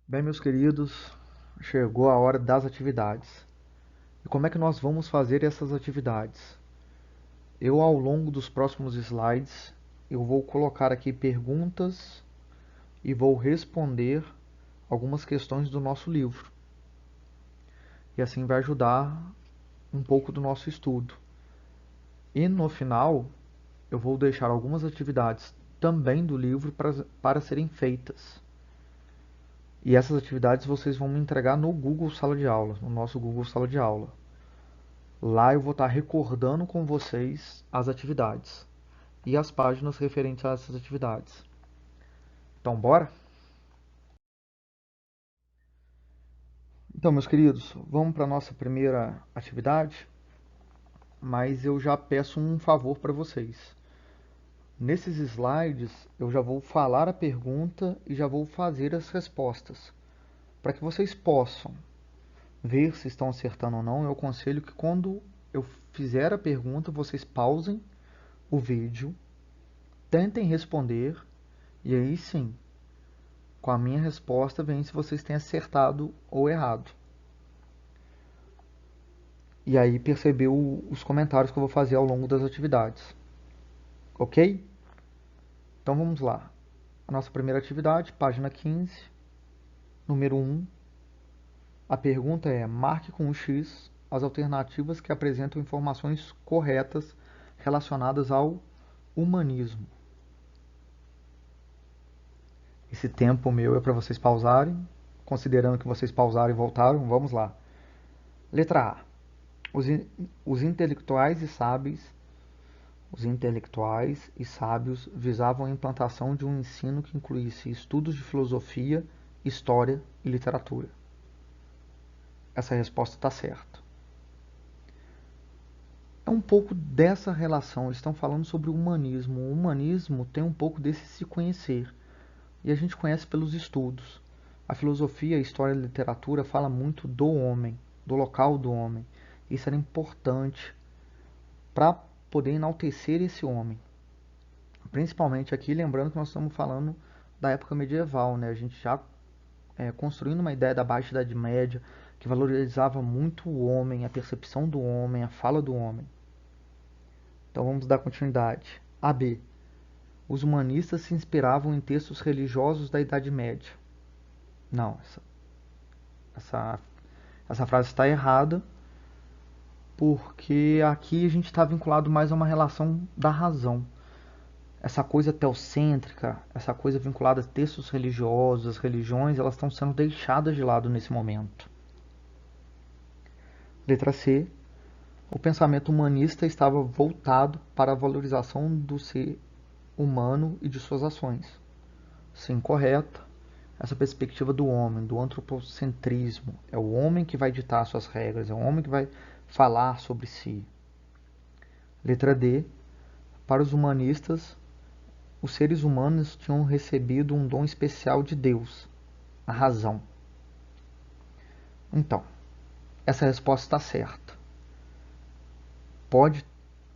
Bem, meus queridos, chegou a hora das atividades. E como é que nós vamos fazer essas atividades? Eu, ao longo dos próximos slides, eu vou colocar aqui perguntas e vou responder algumas questões do nosso livro. E assim vai ajudar um pouco do nosso estudo. E no final, eu vou deixar algumas atividades também do livro para serem feitas. E essas atividades vocês vão me entregar no Google Sala de Aula, no nosso Google Sala de Aula. Lá eu vou estar recordando com vocês as atividades e as páginas referentes a essas atividades. Então, bora? Então, meus queridos, vamos para a nossa primeira atividade, mas eu já peço um favor para vocês. Nesses slides, eu já vou falar a pergunta e já vou fazer as respostas. Para que vocês possam ver se estão acertando ou não, eu aconselho que quando eu fizer a pergunta, vocês pausem o vídeo, tentem responder e aí sim, com a minha resposta, vem se vocês têm acertado ou errado. E aí percebeu os comentários que eu vou fazer ao longo das atividades. Ok? Então vamos lá. A nossa primeira atividade, página 15, número 1. A pergunta é: marque com um X as alternativas que apresentam informações corretas relacionadas ao humanismo. Esse tempo meu é para vocês pausarem, considerando que vocês pausaram e voltaram. Vamos lá. Letra A. Os intelectuais e sábios visavam a implantação de um ensino que incluísse estudos de filosofia, história e literatura. Essa resposta está certa. É um pouco dessa relação, eles estão falando sobre o humanismo. O humanismo tem um pouco desse se conhecer, e a gente conhece pelos estudos. A filosofia, a história e a literatura fala muito do homem, do local do homem. Isso era importante para poder enaltecer esse homem. Principalmente aqui, lembrando que nós estamos falando da época medieval, né? A gente já construindo uma ideia da Baixa Idade Média que valorizava muito o homem, a percepção do homem, a fala do homem. Então vamos dar continuidade. AB. Os humanistas se inspiravam em textos religiosos da Idade Média. Não, essa, essa frase está errada, porque aqui a gente está vinculado mais a uma relação da razão. Essa coisa teocêntrica, essa coisa vinculada a textos religiosos, as religiões, elas estão sendo deixadas de lado nesse momento. Letra C. O pensamento humanista estava voltado para a valorização do ser humano e de suas ações. Sim, correto. Essa perspectiva do homem, do antropocentrismo. É o homem que vai ditar suas regras, é o homem que vai falar sobre si. Letra D. Para os humanistas, os seres humanos tinham recebido um dom especial de Deus, a razão. Então, essa resposta está certa.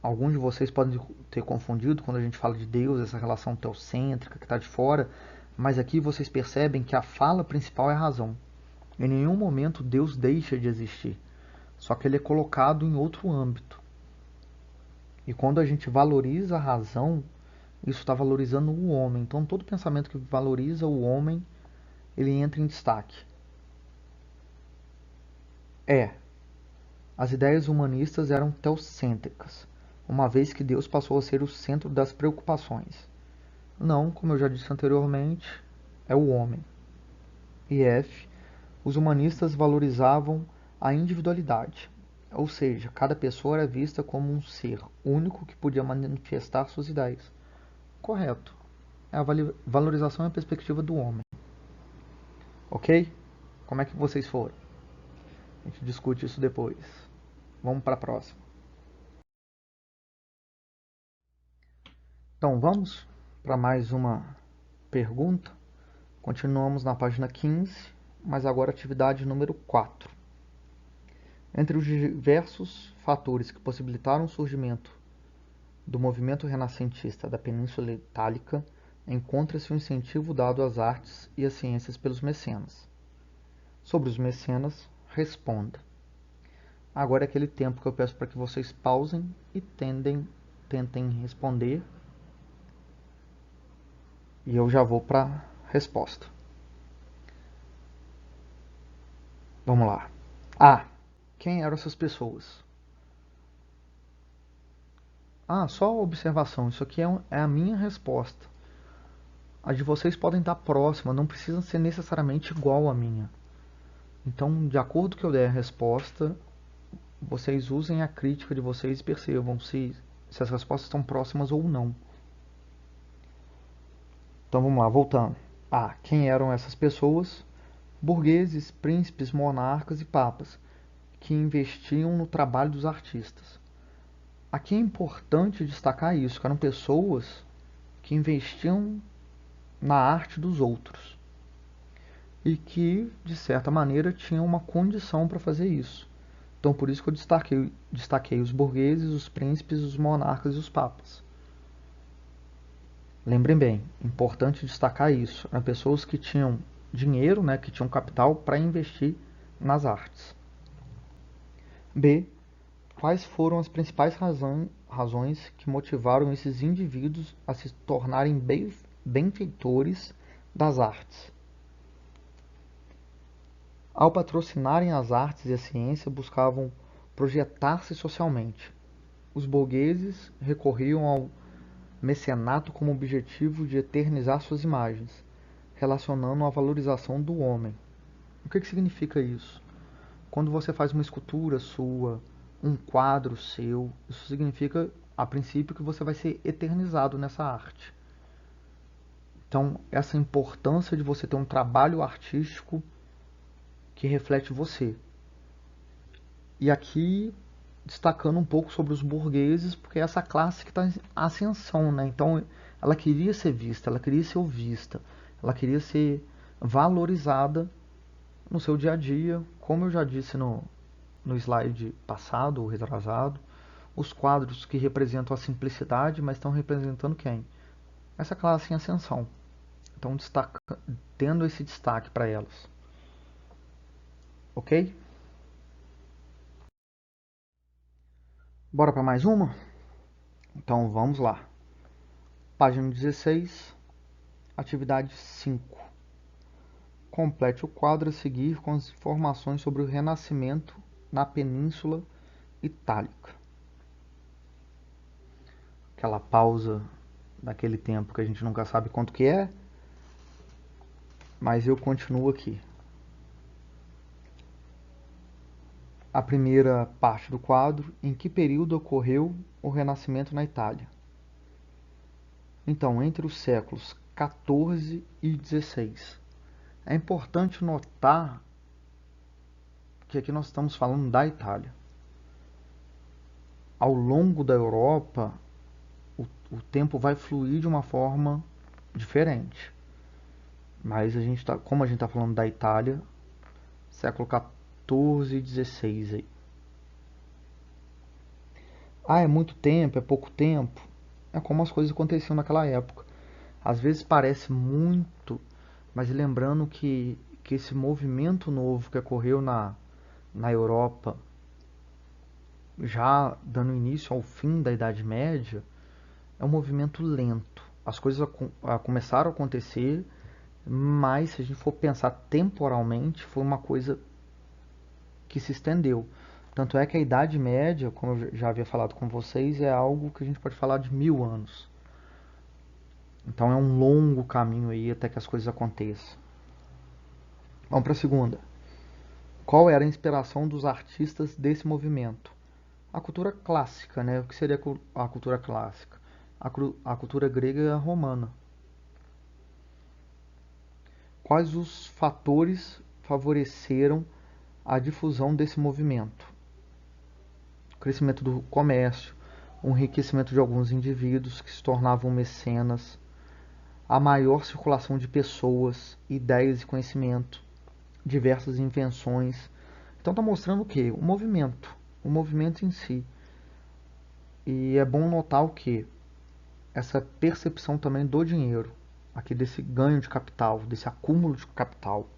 Alguns de vocês podem ter confundido quando a gente fala de Deus, essa relação teocêntrica que está de fora, mas aqui vocês percebem que a fala principal é a razão. Em nenhum momento Deus deixa de existir, só que ele é colocado em outro âmbito. E quando a gente valoriza a razão, isso está valorizando o homem. Então todo pensamento que valoriza o homem, ele entra em destaque. As ideias humanistas eram teocêntricas, uma vez que Deus passou a ser o centro das preocupações. Não, como eu já disse anteriormente, é o homem. E F. Os humanistas valorizavam a individualidade, ou seja, cada pessoa era vista como um ser único que podia manifestar suas ideias. Correto. É a valorização e a perspectiva do homem. Ok? Como é que vocês foram? A gente discute isso depois. Vamos para a próxima. Então vamos para mais uma pergunta. Continuamos na página 15, mas agora atividade número 4. Entre os diversos fatores que possibilitaram o surgimento do movimento renascentista da Península Itálica, encontra-se o incentivo dado às artes e às ciências pelos mecenas. Sobre os mecenas, responda. Agora é aquele tempo que eu peço para que vocês pausem e tentem responder. E eu já vou para a resposta. Vamos lá. A. Quem eram essas pessoas? Só observação. Isso aqui é a minha resposta. A de vocês podem estar próxima, não precisa ser necessariamente igual à minha. Então, de acordo com que eu der a resposta, vocês usem a crítica de vocês e percebam se as respostas estão próximas ou não. Então vamos lá, voltando. Quem eram essas pessoas? Burgueses, príncipes, monarcas e papas, que investiam no trabalho dos artistas. Aqui é importante destacar isso, que eram pessoas que investiam na arte dos outros e que, de certa maneira, tinham uma condição para fazer isso. Então, por isso que eu destaquei os burgueses, os príncipes, os monarcas e os papas. Lembrem bem, importante destacar isso. Eram pessoas que tinham dinheiro, né, que tinham capital para investir nas artes. B. Quais foram as principais razões que motivaram esses indivíduos a se tornarem benfeitores das artes? Ao patrocinarem as artes e a ciência, buscavam projetar-se socialmente. Os burgueses recorriam ao mecenato como objetivo de eternizar suas imagens, relacionando a valorização do homem. O que significa isso? Quando você faz uma escultura sua, um quadro seu, isso significa, a princípio, que você vai ser eternizado nessa arte. Então, essa importância de você ter um trabalho artístico que reflete você. E aqui, destacando um pouco sobre os burgueses, porque é essa classe que está em ascensão, né? Então, ela queria ser vista, ela queria ser ouvista, ela queria ser valorizada no seu dia a dia, como eu já disse no slide passado ou retrasado, os quadros que representam a simplicidade, mas estão representando quem? Essa classe em ascensão. Então, tendo esse destaque para elas. Ok? Bora para mais uma? Então, vamos lá. Página 16, atividade 5. Complete o quadro a seguir com as informações sobre o Renascimento na Península Itálica. Aquela pausa daquele tempo que a gente nunca sabe quanto que é, mas eu continuo aqui. A primeira parte do quadro: em que período ocorreu o Renascimento na Itália? Então, entre os séculos XIV e XVI. É importante notar que aqui nós estamos falando da Itália. Ao longo da Europa, o tempo vai fluir de uma forma diferente. Mas como a gente está falando da Itália, século XIV e XVI aí. É muito tempo, é pouco tempo. É como as coisas aconteciam naquela época. Às vezes parece muito, mas lembrando que esse movimento novo que ocorreu na Europa, já dando início ao fim da Idade Média, é um movimento lento. As coisas começaram a acontecer, mas se a gente for pensar temporalmente, foi uma coisa que se estendeu. Tanto é que a Idade Média, como eu já havia falado com vocês, é algo que a gente pode falar de 1000 anos. Então é um longo caminho aí até que as coisas aconteçam. Vamos para a segunda. Qual era a inspiração dos artistas desse movimento? A cultura clássica, né? O que seria a cultura clássica? A cultura grega e a romana. Quais os fatores favoreceram a difusão desse movimento? O crescimento do comércio, o enriquecimento de alguns indivíduos que se tornavam mecenas, a maior circulação de pessoas, ideias e conhecimento, diversas invenções. Então está mostrando o quê? O movimento em si. E é bom notar o que? Essa percepção também do dinheiro, aqui desse ganho de capital, desse acúmulo de capital.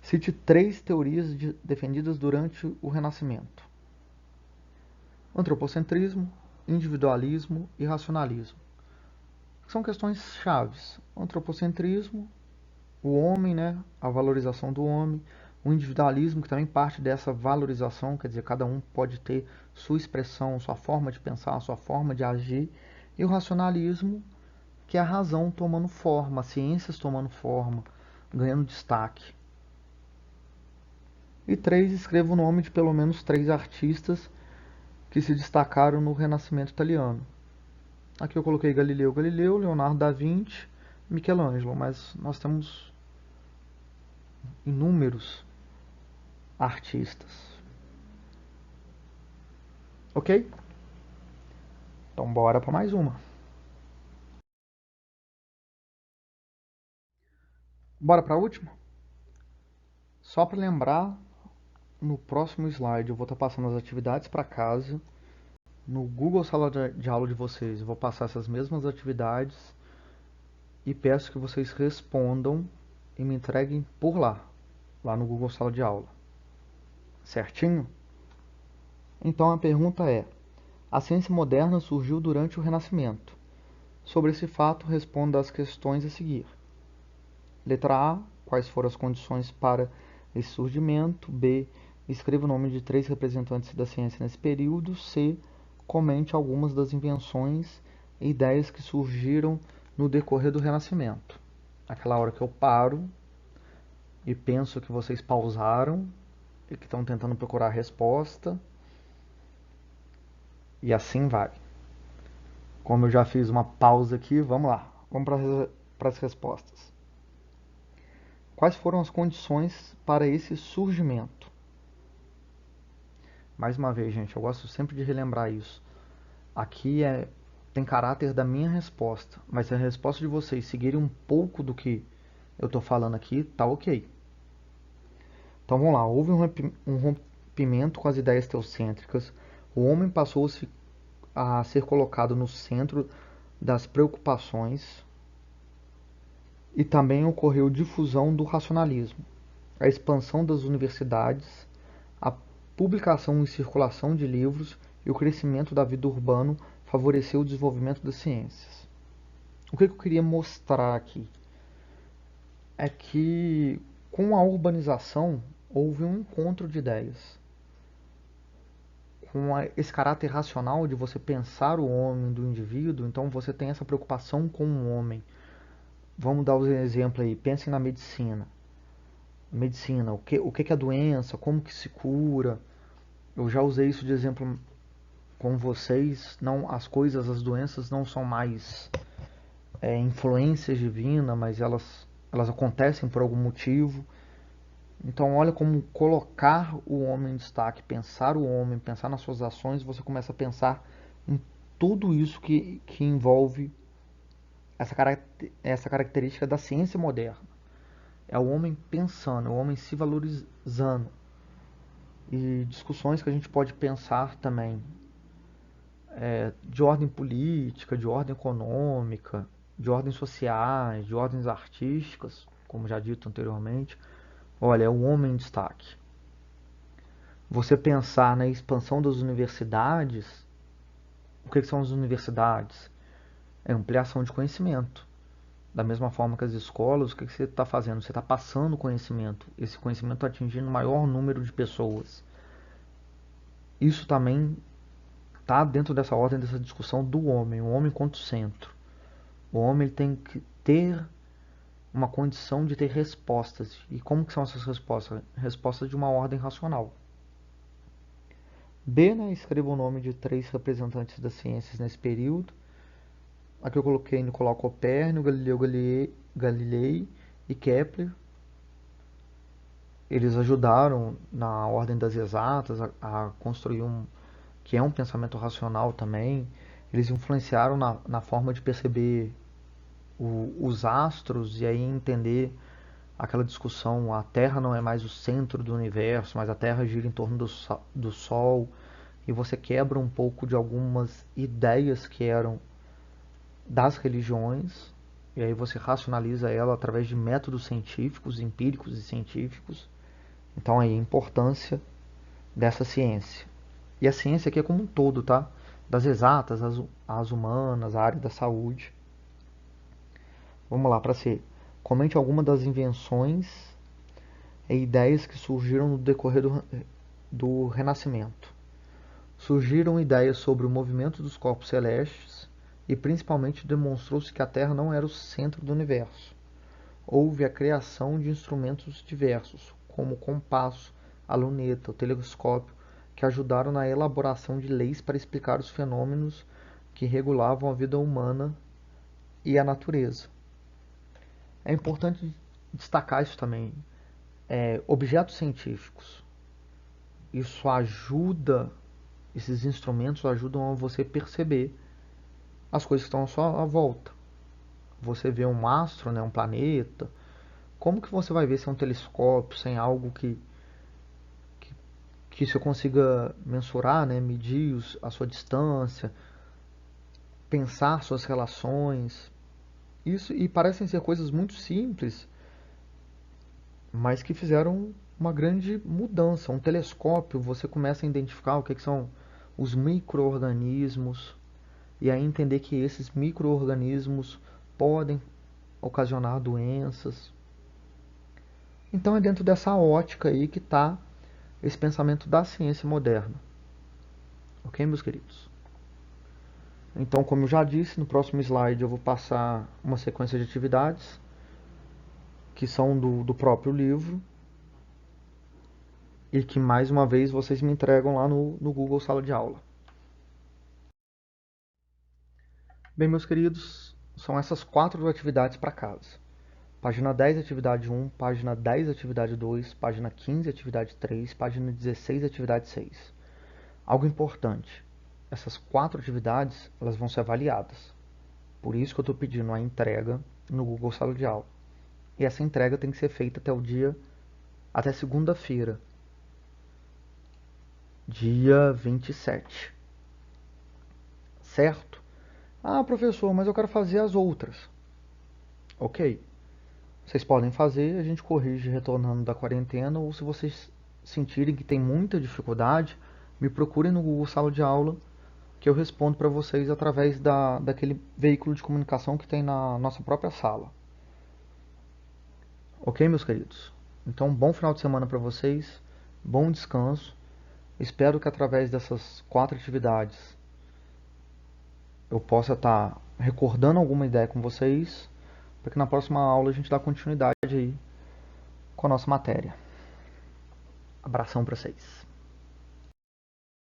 Cite 3 teorias defendidas durante o Renascimento: antropocentrismo, individualismo e racionalismo. São questões chaves. O antropocentrismo, o homem, né, a valorização do homem, o individualismo, que também parte dessa valorização, quer dizer, cada um pode ter sua expressão, sua forma de pensar, sua forma de agir, e o racionalismo, que é a razão tomando forma, as ciências tomando forma, ganhando destaque. E 3, escreva o nome de pelo menos 3 artistas que se destacaram no Renascimento italiano. Aqui eu coloquei Galileu Galileu, Leonardo da Vinci, Michelangelo, mas nós temos inúmeros artistas. Ok? Então bora para mais uma. Bora para a última? Só para lembrar, no próximo slide eu vou estar passando as atividades para casa. No Google Sala de Aula de vocês eu vou passar essas mesmas atividades e peço que vocês respondam e me entreguem por lá no Google Sala de Aula. Certinho? Então a pergunta é: a ciência moderna surgiu durante o Renascimento. Sobre esse fato, responda as questões a seguir. Letra A: quais foram as condições para esse surgimento? B: escreva o nome de 3 representantes da ciência nesse período. C: comente algumas das invenções e ideias que surgiram no decorrer do Renascimento. Aquela hora que eu paro e penso que vocês pausaram e que estão tentando procurar a resposta. E assim vai. Como eu já fiz uma pausa aqui, vamos lá. Vamos para as respostas. Quais foram as condições para esse surgimento? Mais uma vez, gente, eu gosto sempre de relembrar isso. Aqui tem caráter da minha resposta, mas se a resposta de vocês seguirem um pouco do que eu estou falando aqui, tá ok. Então vamos lá. Houve um rompimento com as ideias teocêntricas. O homem passou a ser colocado no centro das preocupações e também ocorreu difusão do racionalismo, a expansão das universidades, a publicação e circulação de livros e o crescimento da vida urbana favoreceu o desenvolvimento das ciências. O que eu queria mostrar aqui é que com a urbanização houve um encontro de ideias. Com esse caráter racional de você pensar o homem do indivíduo, então você tem essa preocupação com o homem. Vamos dar os exemplos aí. Pensem na medicina. Medicina, o que é a doença, como que se cura. Eu já usei isso de exemplo com vocês. Não, as doenças não são mais influências divinas, mas elas acontecem por algum motivo. Então olha como colocar o homem em destaque, pensar o homem, pensar nas suas ações, você começa a pensar em tudo isso que envolve essa característica da ciência moderna. É o homem pensando, é o homem se valorizando. E discussões que a gente pode pensar também de ordem política, de ordem econômica, de ordens sociais, de ordens artísticas, como já dito anteriormente. Olha, é o homem em destaque. Você pensar na expansão das universidades, o que são as universidades? É ampliação de conhecimento. Da mesma forma que as escolas, o que você está fazendo? Você está passando conhecimento. Esse conhecimento está atingindo o maior número de pessoas. Isso também está dentro dessa ordem, dessa discussão do homem, o homem enquanto centro. O homem ele tem que ter uma condição de ter respostas. E como que são essas respostas? Respostas de uma ordem racional. B, né, escreva o nome de 3 representantes das ciências nesse período. Aqui eu coloquei Nicolau Copérnico, Galileu Galilei e Kepler. Eles ajudaram na ordem das exatas a construir que é um pensamento racional também. Eles influenciaram na forma de perceber os astros e aí entender aquela discussão: a Terra não é mais o centro do universo, mas a Terra gira em torno do Sol. E você quebra um pouco de algumas ideias que eram das religiões e aí você racionaliza ela através de métodos científicos, empíricos e científicos. Então aí a importância dessa ciência. E a ciência aqui é como um todo, tá? Das exatas, as humanas, a área da saúde. Vamos lá, para ser. Comente alguma das invenções e ideias que surgiram no decorrer do Renascimento. Surgiram ideias sobre o movimento dos corpos celestes e principalmente demonstrou-se que a Terra não era o centro do universo. Houve a criação de instrumentos diversos, como o compasso, a luneta, o telescópio, que ajudaram na elaboração de leis para explicar os fenômenos que regulavam a vida humana e a natureza. É importante destacar isso também. Objetos científicos. Isso ajuda, esses instrumentos ajudam a você perceber as coisas que estão à sua volta. Você vê um astro, né, um planeta. Como que você vai ver sem um telescópio, sem algo que você consiga mensurar, né, medir a sua distância, pensar suas relações? Isso, e parecem ser coisas muito simples, mas que fizeram uma grande mudança. Um telescópio, você começa a identificar o que são os micro-organismos e aí entender que esses micro-organismos podem ocasionar doenças. Então é dentro dessa ótica aí que está esse pensamento da ciência moderna. Ok, meus queridos? Então, como eu já disse, no próximo slide eu vou passar uma sequência de atividades que são do próprio livro e que mais uma vez vocês me entregam lá no Google Sala de Aula. Bem, meus queridos, são essas 4 atividades para casa. Página 10, atividade 1, página 10, atividade 2, página 15, atividade 3, página 16, atividade 6. Algo importante, essas 4 atividades elas vão ser avaliadas. Por isso que eu estou pedindo a entrega no Google Sala de Aula. E essa entrega tem que ser feita até segunda-feira, dia 27. Certo? Ah, professor, mas eu quero fazer as outras. Ok. Vocês podem fazer, a gente corrige retornando da quarentena, ou se vocês sentirem que tem muita dificuldade, me procurem no Google Sala de Aula, que eu respondo para vocês através daquele veículo de comunicação que tem na nossa própria sala. Ok, meus queridos? Então, bom final de semana para vocês, bom descanso. Espero que através dessas 4 atividades eu possa estar recordando alguma ideia com vocês, para que na próxima aula a gente dê continuidade aí com a nossa matéria. Abração para vocês.